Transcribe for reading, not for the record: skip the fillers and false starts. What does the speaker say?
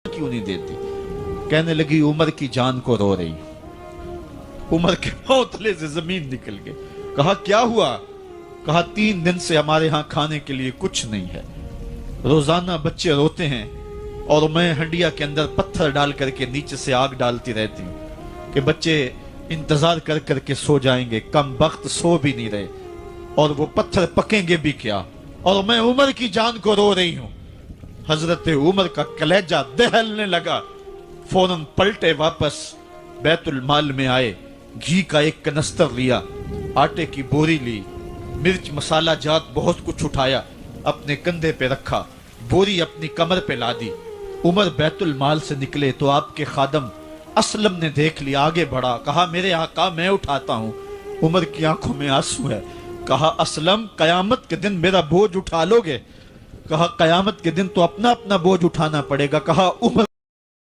क्यों नहीं देती? कहने लगी उमर की जान को रो रही। उमर के पांव तले से जमीन निकल गई। कहा क्या हुआ? कहा 3 दिन से हमारे यहाँ खाने के लिए कुछ नहीं है। रोजाना बच्चे रोते हैं और मैं हंडिया के अंदर पत्थर डाल करके नीचे से आग डालती रहती हूँ कि बच्चे इंतजार कर करके सो जाएंगे। कम वक्त सो भी नहीं रहे और वो पत्थर पकेंगे भी क्या, और मैं उमर की जान को रो रही हूँ। हजरत उमर का कलेजा दहलने लगा। फौरन पलटे वापस बैतुल माल में आए, घी का एक कनस्तर लिया, आटे की बोरी ली, मिर्च मसाला जात बहुत कुछ उठाया, अपने कंधे पे रखा, बोरी अपनी कमर पे लादी। उमर बैतुल माल से निकले तो आपके खादम असलम ने देख लिया, आगे बढ़ा, कहा मेरे आका मैं उठाता हूं। उमर की आंखों में आंसू है। कहा असलम कयामत के दिन मेरा बोझ उठा लोगे? कहा कयामत के दिन तो अपना अपना बोझ उठाना पड़ेगा। कहा उमर